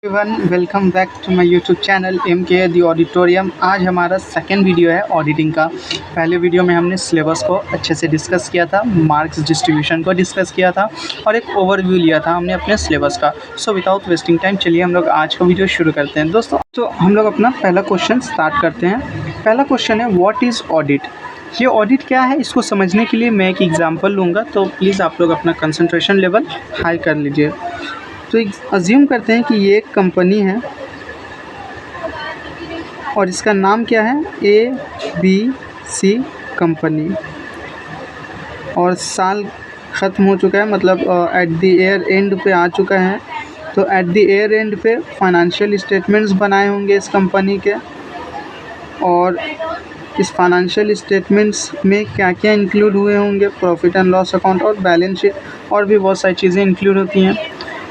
Everyone welcome back to my YouTube channel M K the auditorium. आज हमारा second video है auditing का। पहले वीडियो में हमने सिलेबस को अच्छे से डिस्कस किया था, मार्क्स डिस्ट्रीब्यूशन को डिस्कस किया था और एक ओवरव्यू लिया था हमने अपने सिलेबस का। सो विदाउट वेस्टिंग टाइम चलिए हम लोग आज का वीडियो शुरू करते हैं दोस्तों। तो हम लोग अपना पहला क्वेश्चन स्टार्ट करते हैं। पहला क्वेश्चन है व्हाट इज़ ऑडिट। ये ऑडिट क्या है, इसको समझने के लिए मैं एक एग्जाम्पल लूँगा, तो प्लीज़ आप लोग अपना कंसंट्रेशन लेवल हाई कर लीजिए। तो अज्यूम करते हैं कि ये एक कंपनी है और इसका नाम क्या है, ABC कंपनी, और साल ख़त्म हो चुका है, मतलब एट द ईयर एंड पे आ चुका है। तो एट द ईयर एंड पे फाइनेंशियल स्टेटमेंट्स बनाए होंगे इस कंपनी के, और इस फाइनेंशियल स्टेटमेंट्स में क्या क्या इंक्लूड हुए होंगे, प्रॉफिट एंड लॉस अकाउंट और बैलेंस शीट और भी बहुत सारी चीज़ें इंक्लूड होती हैं।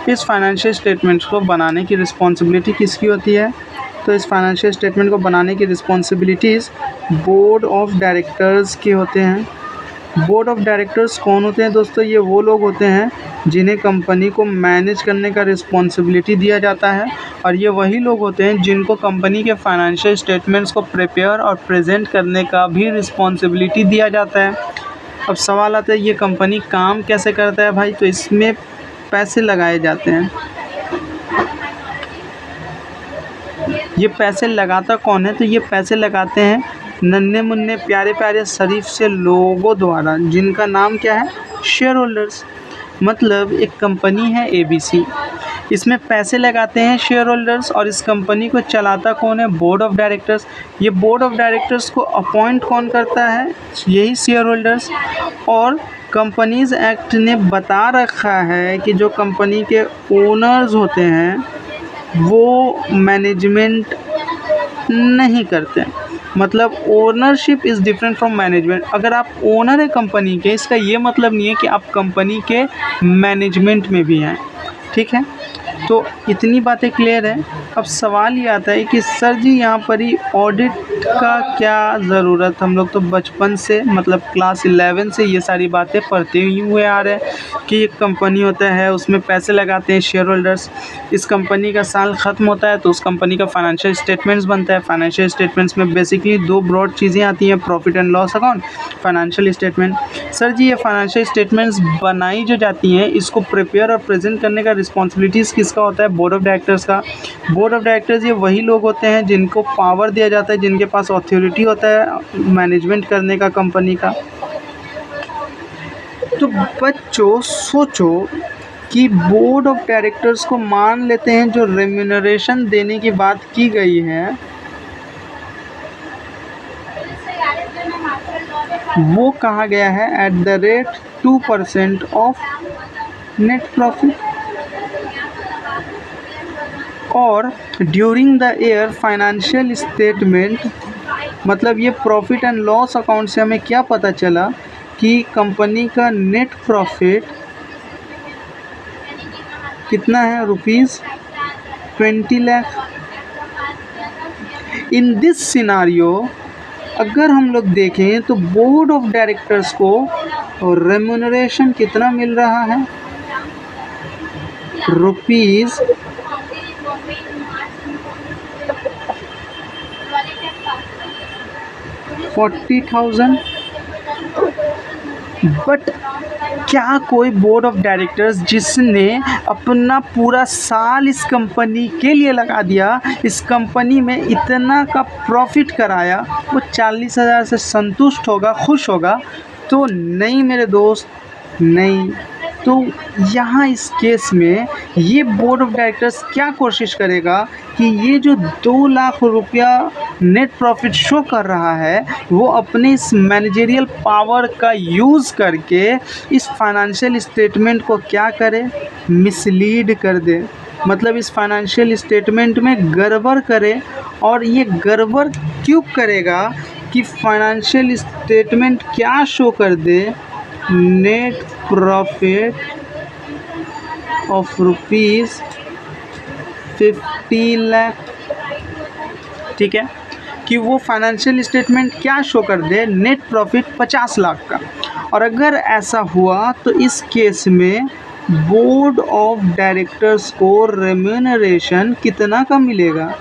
इस फाइनेंशियल स्टेटमेंट्स को बनाने की रिस्पॉन्सिबिलिटी किसकी होती है? तो इस फाइनेंशियल स्टेटमेंट को बनाने की रिस्पॉन्सिबिलिटीज़ बोर्ड ऑफ डायरेक्टर्स के होते हैं। बोर्ड ऑफ डायरेक्टर्स कौन होते हैं दोस्तों? ये वो लोग होते हैं जिन्हें कंपनी को मैनेज करने का रिस्पॉन्सिबिलिटी दिया जाता है, और ये वही लोग होते हैं जिनको कंपनी के फाइनेंशियल स्टेटमेंट्स को प्रिपेयर और प्रेजेंट करने का भी रिस्पॉन्सिबिलिटी दिया जाता है। अब सवाल आता है ये कंपनी काम कैसे करता है भाई? तो इसमें पैसे लगाए जाते हैं। ये पैसे लगाता कौन है? तो ये पैसे लगाते हैं नन्हे मुन्ने प्यारे प्यारे शरीफ से लोगों द्वारा, जिनका नाम क्या है, शेयर होल्डर्स। मतलब एक कंपनी है ABC, इसमें पैसे लगाते हैं शेयर होल्डर्स, और इस कंपनी को चलाता कौन है, बोर्ड ऑफ डायरेक्टर्स। ये बोर्ड ऑफ डायरेक्टर्स को अपॉइंट कौन करता है, यही शेयर होल्डर्स। और कंपनीज़ एक्ट ने बता रखा है कि जो कंपनी के ओनर्स होते हैं वो मैनेजमेंट नहीं करते। मतलब ownership is different from management. अगर आप ओनर है कंपनी के, इसका ये मतलब नहीं है कि आप कंपनी के मैनेजमेंट में भी हैं, ठीक है। तो इतनी बातें क्लियर है। अब सवाल ये आता है कि सर जी यहाँ पर ही ऑडिट का क्या ज़रूरत? हम लोग तो बचपन से, मतलब क्लास 11 से ये सारी बातें पढ़ते ही हुए आ रहे हैं कि एक कंपनी होता है, उसमें पैसे लगाते हैं शेयर होल्डर्स। इस कंपनी का साल ख़त्म होता है तो उस कंपनी का फाइनेंशियल स्टेटमेंट्स बनता है। फाइनेंशियल स्टेटमेंट्स में बेसिकली दो ब्रॉड चीज़ें आती हैं, profit and loss account, financial statement. Sir ji ये फाइनेंशियल स्टेटमेंट्स बनाई जो जाती हैं, इसको प्रिपेयर और प्रेजेंट करने का रिस्पॉन्सिबिलिटीज़ किसका होता है? बोर्ड ऑफ डायरेक्टर्स का। बोर्ड ऑफ डायरेक्टर्स ये वही लोग होते हैं जिनको पावर दिया जाता है, जिनके पास अथॉरिटी होता है मैनेजमेंट करने का कंपनी का। तो बच्चों सोचो कि बोर्ड ऑफ डायरेक्टर्स को मान लेते हैं जो रेम्यूनरेशन देने की बात की गई है वो कहा गया है at the rate 2% of net profit, और during the year financial statement, मतलब ये प्रॉफिट एंड लॉस अकाउंट से हमें क्या पता चला कि कंपनी का नेट प्रॉफिट कितना है, ₹20 लाख। इन दिस सिनारियो अगर हम लोग देखें तो बोर्ड ऑफ डायरेक्टर्स को रेम्यूनरेशन कितना मिल रहा है, ₹40,000। बट क्या कोई बोर्ड ऑफ डायरेक्टर्स जिसने अपना पूरा साल इस कंपनी के लिए लगा दिया, इस कंपनी में इतना का प्रॉफिट कराया, वो 40,000 से संतुष्ट होगा, खुश होगा? तो नहीं मेरे दोस्त, नहीं। तो यहाँ इस केस में ये बोर्ड ऑफ डायरेक्टर्स क्या कोशिश करेगा कि ये जो 2 लाख रुपया नेट प्रॉफिट शो कर रहा है वो अपने इस मैनेजरियल पावर का यूज़ करके इस फाइनेंशियल स्टेटमेंट को क्या करे, मिसलीड कर दे। मतलब इस फाइनेंशियल स्टेटमेंट में गड़बड़ करे। और ये गड़बड़ क्यों करेगा कि फाइनेंशियल स्टेटमेंट क्या शो कर दे, नेट प्रॉफिट ऑफ ₹50 लाख, ठीक है, कि वो फाइनेंशियल स्टेटमेंट क्या शो कर दे, नेट प्रॉफिट 50 लाख का। और अगर ऐसा हुआ तो इस केस में बोर्ड ऑफ डायरेक्टर्स को रेम्यूनरेशन कितना का मिलेगा?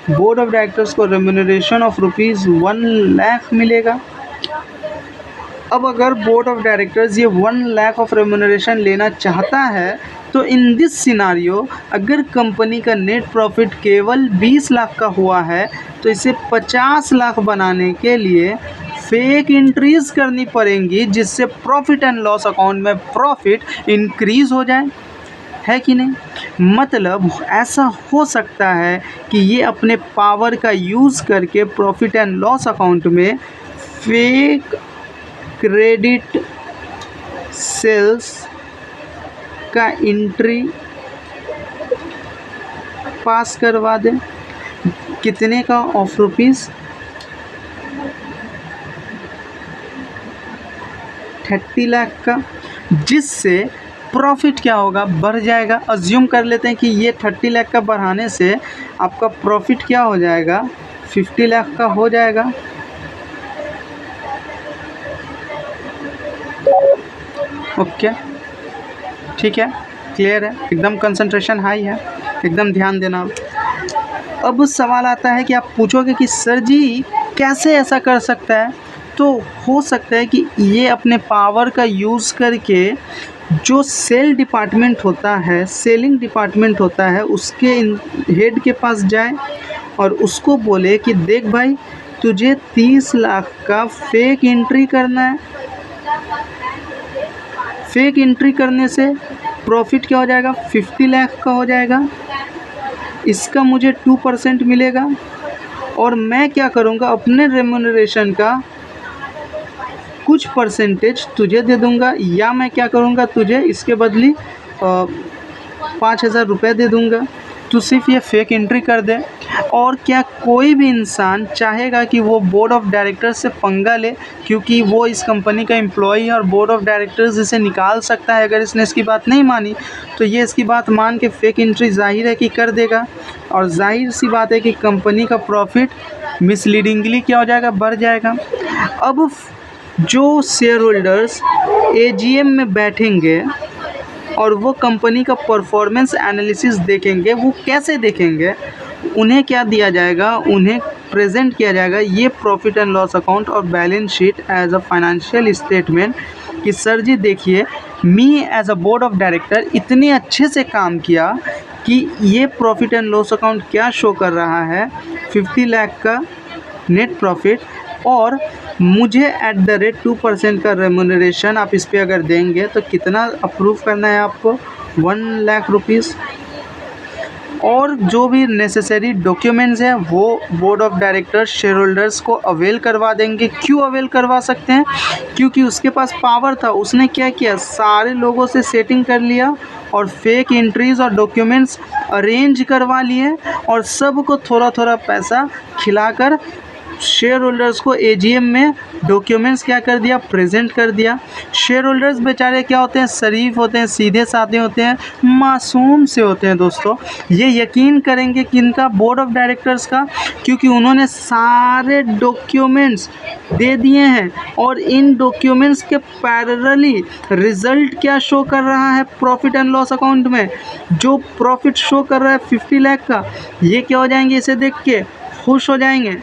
बोर्ड ऑफ डायरेक्टर्स को रेम्यूनरेशन ऑफ ₹1,00,000 मिलेगा। अब अगर बोर्ड ऑफ डायरेक्टर्स ये 1,00,000 ऑफ रेम्यूनरेशन लेना चाहता है तो इन दिस सिनारियो अगर कंपनी का नेट प्रॉफिट केवल 20 लाख का हुआ है तो इसे 50 लाख बनाने के लिए फेक इंट्रीज करनी पड़ेंगी, जिससे प्रॉफिट एंड लॉस अकाउंट में प्रॉफिट इंक्रीज हो जाए, है कि नहीं? मतलब ऐसा हो सकता है कि ये अपने पावर का यूज़ करके प्रॉफिट एंड लॉस अकाउंट में फेक क्रेडिट सेल्स का एंट्री पास करवा दें। कितने का? ऑफ ₹30 लाख का, जिससे प्रॉफिट क्या होगा? बढ़ जाएगा। अज्यूम कर लेते हैं कि ये 30 लाख का बढ़ाने से आपका प्रॉफिट क्या हो जाएगा? 50 लाख का हो जाएगा। ओके, ठीक है, क्लियर है, एकदम कंसंट्रेशन हाई है, एकदम ध्यान देना। अब सवाल आता है कि आप पूछोगे कि सर जी कैसे ऐसा कर सकता है? तो हो सकता है कि ये अपने पावर का यूज़ करके जो सेल डिपार्टमेंट होता है, सेलिंग डिपार्टमेंट होता है, उसके हेड के पास जाए और उसको बोले कि देख भाई, तुझे 30 लाख का फेक एंट्री करना है। फेक एंट्री करने से प्रॉफिट क्या हो जाएगा? 50 लाख का हो जाएगा। इसका मुझे 2% मिलेगा और मैं क्या करूँगा? अपने रेम्यूनरेशन का कुछ परसेंटेज तुझे दे दूँगा, या मैं क्या करूँगा? तुझे इसके बदले 5,000 रुपये दे दूँगा। तू सिर्फ ये फेक एंट्री कर दे। और क्या कोई भी इंसान चाहेगा कि वो बोर्ड ऑफ डायरेक्टर्स से पंगा ले, क्योंकि वो इस कंपनी का एम्प्लॉई है और बोर्ड ऑफ डायरेक्टर्स इसे निकाल सकता है अगर इसने इसकी बात नहीं मानी? तो ये इसकी बात मान के फेक एंट्री जाहिर है कि कर देगा, और जाहिर सी बात है कि कंपनी का प्रॉफिट मिसलीडिंगली क्या हो जाएगा? बढ़ जाएगा। अब जो शेयर होल्डर्स एजीएम में बैठेंगे और वो कंपनी का परफॉर्मेंस एनालिसिस देखेंगे, वो कैसे देखेंगे? उन्हें क्या दिया जाएगा? उन्हें प्रेजेंट किया जाएगा ये प्रॉफिट एंड लॉस अकाउंट और balance sheet as a financial statement कि सर जी देखिए, me as a board of director इतने अच्छे से काम किया कि ये प्रॉफिट एंड लॉस अकाउंट क्या शो कर रहा है? 50 लाख का नेट प्रॉफिट, और मुझे एट द रेट 2% का रेम्यूनरेशन आप इस पर अगर देंगे तो कितना अप्रूव करना है आपको? 1 लाख रुपीज़। और जो भी नेसेसरी डॉक्यूमेंट्स हैं वो board of directors share holders को अवेल करवा देंगे। क्यों अवेल करवा सकते हैं? क्योंकि उसके पास पावर था। उसने क्या किया? सारे लोगों से सेटिंग कर लिया और फेक एंट्रीज़ और डॉक्यूमेंट्स अरेंज करवा लिए और सबको थोड़ा थोड़ा पैसा खिलाकर शेयर होल्डर्स को एजीएम में डॉक्यूमेंट्स क्या कर दिया? प्रेजेंट कर दिया। शेयर होल्डर्स बेचारे क्या होते हैं? शरीफ होते हैं, सीधे साधे होते हैं, मासूम से होते हैं दोस्तों। ये यकीन करेंगे कि इनका बोर्ड ऑफ डायरेक्टर्स का, क्योंकि उन्होंने सारे डॉक्यूमेंट्स दे दिए हैं और इन डॉक्यूमेंट्स के पैरेलली रिजल्ट क्या शो कर रहा है? प्रॉफिट एंड लॉस अकाउंट में जो प्रॉफिट शो कर रहा है 50 लाख का, ये क्या हो जाएंगे? इसे देख के खुश हो जाएंगे।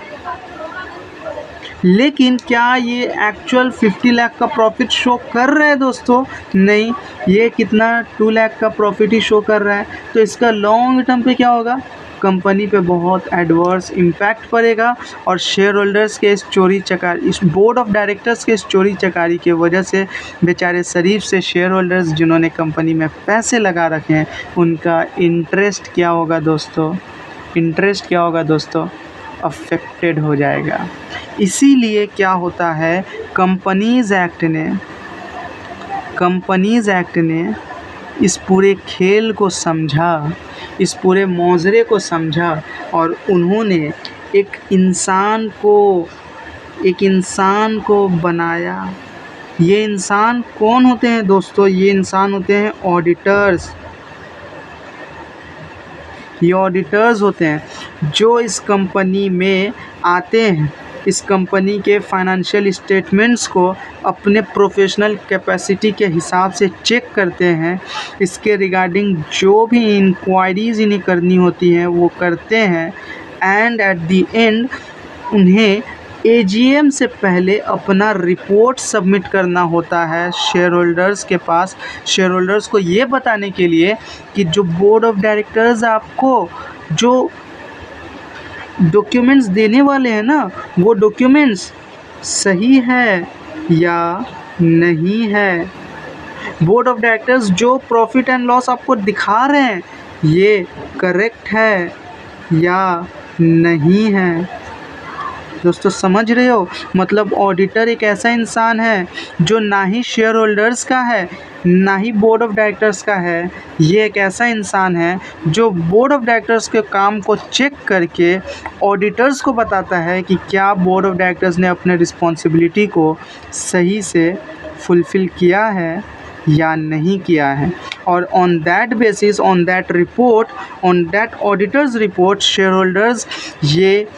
लेकिन क्या ये एक्चुअल 50 लाख का प्रॉफिट शो कर रहा है दोस्तों? नहीं, ये कितना 2 लाख का प्रॉफिट ही शो कर रहा है। तो इसका लॉन्ग टर्म पे क्या होगा? कंपनी पे बहुत एडवर्स इम्पैक्ट पड़ेगा और शेयर होल्डर्स के इस चोरी चकारी, इस बोर्ड ऑफ डायरेक्टर्स के इस चोरी चकारी की वजह से बेचारे शरीफ से शेयर होल्डर्स जिन्होंने कंपनी में पैसे लगा रखे हैं, उनका इंटरेस्ट क्या होगा दोस्तों? इंटरेस्ट क्या होगा दोस्तों? अफेक्टेड हो जाएगा। इसीलिए क्या होता है, कंपनीज़ एक्ट ने इस पूरे खेल को समझा, इस पूरे मौजरे को समझा और उन्होंने एक इंसान को बनाया। ये इंसान कौन होते हैं दोस्तों? ये इंसान होते हैं ऑडिटर्स। ये ऑडिटर्स होते हैं जो इस कंपनी में आते हैं इस कंपनी के फाइनेंशियल स्टेटमेंट्स को अपने प्रोफेशनल कैपेसिटी के हिसाब से चेक करते हैं। इसके रिगार्डिंग जो भी इंक्वायरीज़ इन्हें करनी होती हैं वो करते हैं एंड एट द एंड उन्हें एजीएम से पहले अपना रिपोर्ट सबमिट करना होता है शेयर होल्डर्स के पास, शेयर होल्डर्स को ये बताने के लिए कि जो बोर्ड ऑफ डायरेक्टर्स आपको जो डॉक्यूमेंट्स देने वाले हैं ना, वो डॉक्यूमेंट्स सही है या नहीं है। बोर्ड ऑफ डायरेक्टर्स जो प्रॉफिट एंड लॉस आपको दिखा रहे हैं ये करेक्ट है या नहीं है। दोस्तों समझ रहे हो, मतलब ऑडिटर एक ऐसा इंसान है जो ना ही शेयर होल्डर्स का है ना ही बोर्ड ऑफ डायरेक्टर्स का है। ये एक ऐसा इंसान है जो बोर्ड ऑफ डायरेक्टर्स के काम को चेक करके ऑडिटर्स को बताता है कि क्या बोर्ड ऑफ डायरेक्टर्स ने अपने रिस्पॉन्सिबिलिटी को सही से फुलफ़िल किया है या नहीं किया है। और on that basis, on that report, on that auditors report, share holders ये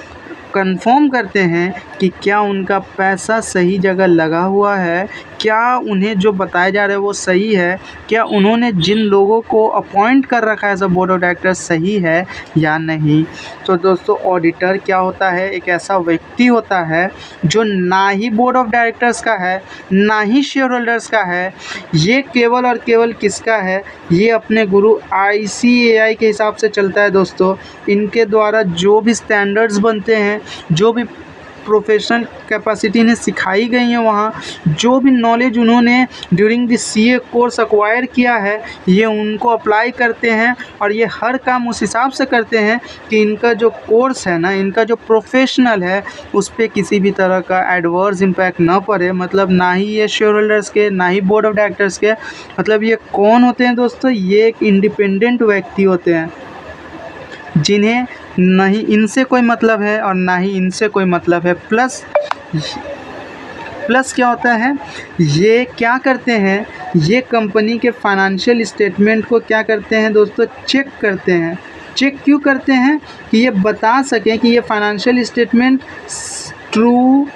कंफर्म करते हैं कि क्या उनका पैसा सही जगह लगा हुआ है, क्या उन्हें जो बताया जा रहा है वो सही है, क्या उन्होंने जिन लोगों को अपॉइंट कर रखा है as a board of directors सही है या नहीं। तो दोस्तों ऑडिटर क्या होता है, एक ऐसा व्यक्ति होता है जो ना ही बोर्ड ऑफ डायरेक्टर्स का है ना ही शेयर होल्डर्स का है। ये केवल और केवल किसका है, ये अपने गुरु ICAI के हिसाब से चलता है। दोस्तों इनके द्वारा जो भी स्टैंडर्ड्स बनते हैं, जो भी प्रोफेशनल कैपेसिटी इन्हें सिखाई गई है, वहाँ जो भी नॉलेज उन्होंने during the CA course acquire किया है ये उनको अप्लाई करते हैं और ये हर काम उस हिसाब से करते हैं कि इनका जो कोर्स है ना, इनका जो प्रोफेशनल है उस पर किसी भी तरह का एडवर्स इम्पैक्ट ना पड़े। मतलब ना ही ये शेयर होल्डर्स के ना ही बोर्ड ऑफ डायरेक्टर्स के। मतलब ये कौन होते हैं दोस्तों, ये एक इंडिपेंडेंट व्यक्ति होते हैं जिन्हें नहीं इनसे कोई मतलब है और ना ही इनसे कोई मतलब है। प्लस क्या होता है, ये क्या करते हैं, ये कंपनी के फाइनेंशियल स्टेटमेंट को क्या करते हैं दोस्तों, चेक करते हैं। चेक क्यों करते हैं कि ये बता सकें कि ये financial statement true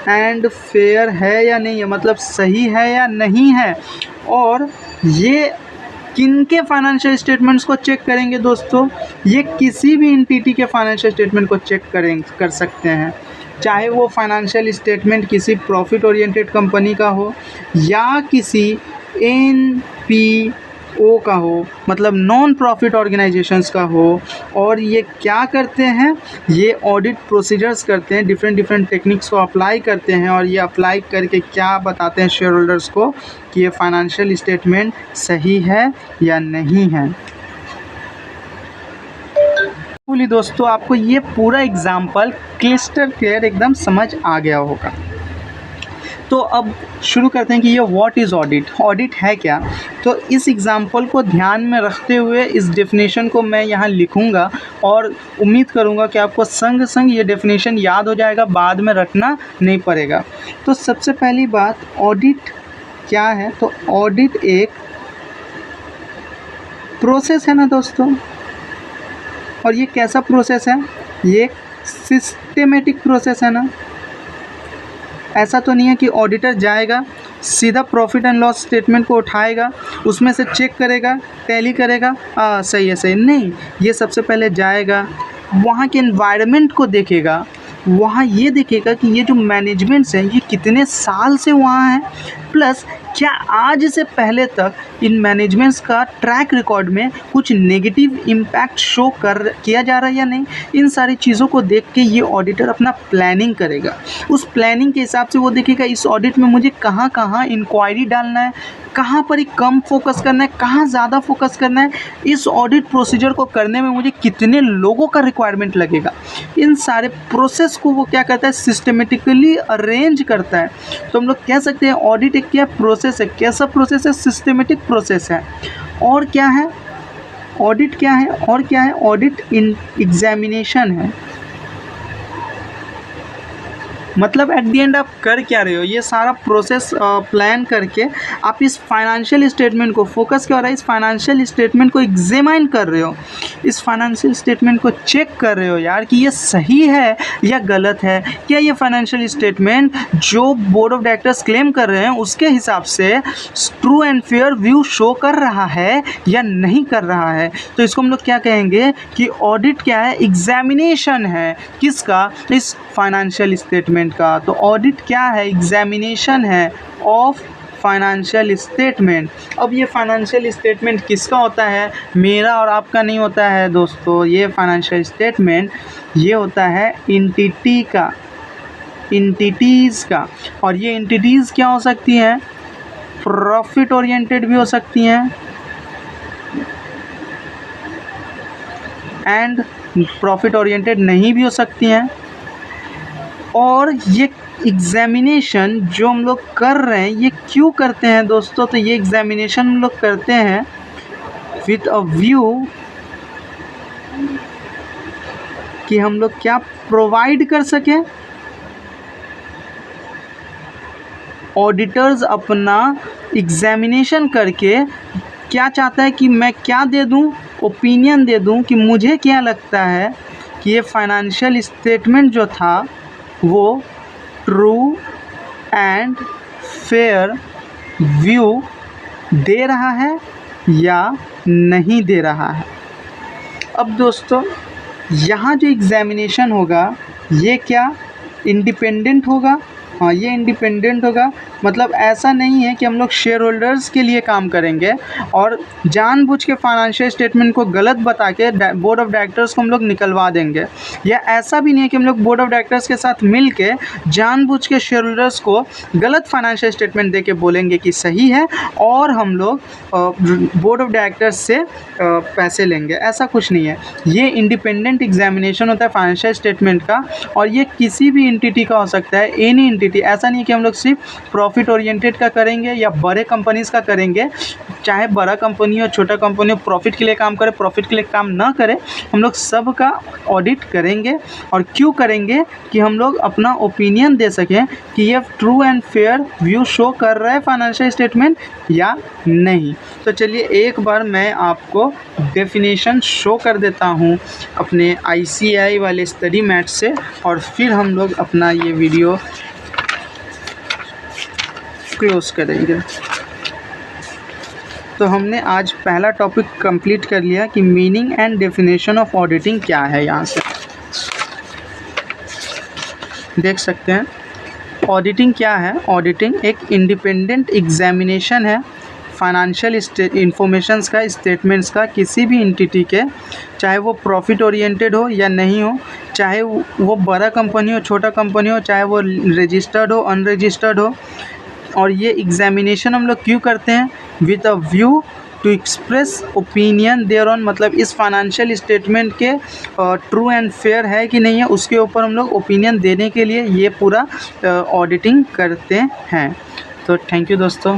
and fair है या नहीं है, मतलब सही है या नहीं है। और ये किनके फाइनेंशियल स्टेटमेंट्स को चेक करेंगे दोस्तों, ये किसी भी एंटिटी के फाइनेंशियल स्टेटमेंट को चेक कर सकते हैं, चाहे वो फाइनेंशियल स्टेटमेंट किसी प्रॉफिट ओरिएंटेड कंपनी का हो या किसी NPO का हो, मतलब नॉन प्रॉफिट ऑर्गेनाइजेशंस का हो। और ये क्या करते हैं, ये ऑडिट प्रोसीजर्स करते हैं, डिफरेंट टेक्निक्स को अप्लाई करते हैं और ये अप्लाई करके क्या बताते हैं शेयर होल्डर्स को कि ये फाइनेंशियल स्टेटमेंट सही है या नहीं है। बोलिए दोस्तों आपको ये पूरा एग्जाम्पल क्लिस्टर क्लियर एकदम समझ आ गया होगा। तो अब शुरू करते हैं कि ये व्हाट इज़ ऑडिट, ऑडिट है क्या। तो इस एग्ज़ाम्पल को ध्यान में रखते हुए इस डेफिनेशन को मैं यहाँ लिखूँगा और उम्मीद करूँगा कि आपको संग संग ये डेफिनेशन याद हो जाएगा, बाद में रटना नहीं पड़ेगा। तो सबसे पहली बात, ऑडिट क्या है, तो ऑडिट एक प्रोसेस है ना दोस्तों। और ये कैसा प्रोसेस है, ये एक सिस्टेमेटिक प्रोसेस है ना। ऐसा तो नहीं है कि ऑडिटर जाएगा सीधा प्रॉफिट एंड लॉस स्टेटमेंट को उठाएगा, उसमें से चेक करेगा, टैली करेगा, सही है सही नहीं। ये सबसे पहले जाएगा, वहाँ के एनवायरनमेंट को देखेगा, वहाँ ये देखेगा कि ये जो मैनेजमेंट्स हैं ये कितने साल से वहाँ हैं, प्लस क्या आज से पहले तक इन मैनेजमेंट्स का ट्रैक रिकॉर्ड में कुछ नेगेटिव इम्पैक्ट शो किया जा रहा है या नहीं। इन सारी चीज़ों को देख के ये ऑडिटर अपना प्लानिंग करेगा। उस प्लानिंग के हिसाब से वो देखेगा इस ऑडिट में मुझे कहाँ कहाँ इंक्वायरी डालना है, कहाँ पर ही कम फोकस करना है, कहाँ ज़्यादा फोकस करना है, इस ऑडिट प्रोसीजर को करने में मुझे कितने लोगों का रिक्वायरमेंट लगेगा। इन सारे प्रोसेस को वो क्या करता है, सिस्टमेटिकली अरेंज करता है। तो हम लोग कह सकते हैं ऑडिट एक क्या प्रोसेस है, कैसा प्रोसेस है, सिस्टमेटिक प्रोसेस है। और क्या है ऑडिट, क्या है और क्या है, ऑडिट इन एग्जामिनेशन है। मतलब एट दी एंड आप कर क्या रहे हो, ये सारा प्रोसेस प्लान करके आप इस फाइनेंशियल स्टेटमेंट को, फोकस क्या हो रहा है, इस फाइनेंशियल स्टेटमेंट को एग्जामिन कर रहे हो, इस फाइनेंशियल स्टेटमेंट को चेक कर रहे हो यार कि ये सही है या गलत है, क्या ये फाइनेंशियल स्टेटमेंट जो बोर्ड ऑफ डायरेक्टर्स क्लेम कर रहे हैं उसके हिसाब से true and fair view show कर रहा है या नहीं कर रहा है। तो इसको हम लोग क्या कहेंगे कि ऑडिट क्या है, एग्जामिनेशन है किसका, इस फाइनेंशियल स्टेटमेंट का। तो ऑडिट क्या है, एग्जामिनेशन है ऑफ फाइनेंशियल स्टेटमेंट। अब ये फाइनेंशियल स्टेटमेंट किसका होता है, मेरा और आपका नहीं होता है दोस्तों। ये फाइनेंशियल स्टेटमेंट ये होता है एंटिटी का, एंटिटीज़ का। और ये एंटिटीज़ क्या हो सकती हैं, प्रॉफिट ओरिएंटेड भी हो सकती हैं एंड प्रॉफिट ओरिएंटेड नहीं भी हो सकती हैं। और ये एग्जामिनेशन जो हम लोग कर रहे हैं ये क्यों करते हैं दोस्तों, तो ये एग्जामिनेशन हम लोग करते हैं विथ अ व्यू कि हम लोग क्या प्रोवाइड कर सकें, ऑडिटर्स अपना एग्जामिनेशन करके क्या चाहता है कि मैं क्या दे दूं, ओपिनियन दे दूं कि मुझे क्या लगता है कि ये फाइनेंशियल स्टेटमेंट जो था वो ट्रू एंड फेयर व्यू दे रहा है या नहीं दे रहा है। अब दोस्तों यहाँ जो एग्जामिनेशन होगा ये क्या इंडिपेंडेंट होगा, हाँ ये इंडिपेंडेंट होगा। मतलब ऐसा नहीं है कि हम लोग शेयर होल्डर्स के लिए काम करेंगे और जानबूझ के फाइनेंशियल स्टेटमेंट को गलत बता के बोर्ड ऑफ डायरेक्टर्स को हम लोग निकलवा देंगे, या ऐसा भी नहीं है कि हम लोग बोर्ड ऑफ डायरेक्टर्स के साथ मिल के जानबूझ के शेयर होल्डर्स को गलत फाइनेंशियल स्टेटमेंट दे के बोलेंगे कि सही है और हम लोग बोर्ड ऑफ डायरेक्टर्स से पैसे लेंगे, ऐसा कुछ नहीं है। ये इंडिपेंडेंट एग्जामिनेशन होता है फाइनेंशियल स्टेटमेंट का, और ये किसी भी एंटिटी का हो सकता है, एनी एंटिटी। ऐसा नहीं कि हम लोग सिर्फ प्रॉफिट ओरिएंटेड का करेंगे या बड़े कंपनीज़ का करेंगे, चाहे बड़ा कंपनी हो छोटा कंपनी हो, प्रॉफिट के लिए काम करे प्रॉफिट के लिए काम ना करे, हम लोग सब का ऑडिट करेंगे। और क्यों करेंगे कि हम लोग अपना ओपिनियन दे सकें कि ये true and fair view show कर रहा है फाइनेंशियल स्टेटमेंट या नहीं। तो चलिए एक बार मैं आपको डेफिनेशन शो कर देता हूँ अपने ICAI वाले स्टडी मैट से, और फिर हम लोग अपना ये वीडियो क्लोज करेंगे। तो हमने आज पहला टॉपिक कंप्लीट कर लिया कि meaning and definition of auditing क्या है। यहाँ से देख सकते हैं ऑडिटिंग क्या है। ऑडिटिंग एक इंडिपेंडेंट एग्जामिनेशन है फाइनेंशियल इंफॉर्मेशंस का, स्टेटमेंट्स का, किसी भी एंटिटी के, चाहे वो प्रॉफिट ओरिएंटेड हो या नहीं हो, चाहे वो बड़ा कंपनी हो छोटा कंपनी हो, चाहे वो रजिस्टर्ड हो अनरजिस्टर्ड हो। और ये एग्जामिनेशन हम लोग क्यों करते हैं, with a view to express opinion there on, मतलब इस फाइनेंशियल स्टेटमेंट के ट्रू एंड फेयर है कि नहीं है उसके ऊपर हम लोग ओपिनियन देने के लिए ये पूरा ऑडिटिंग करते हैं। तो थैंक यू दोस्तों।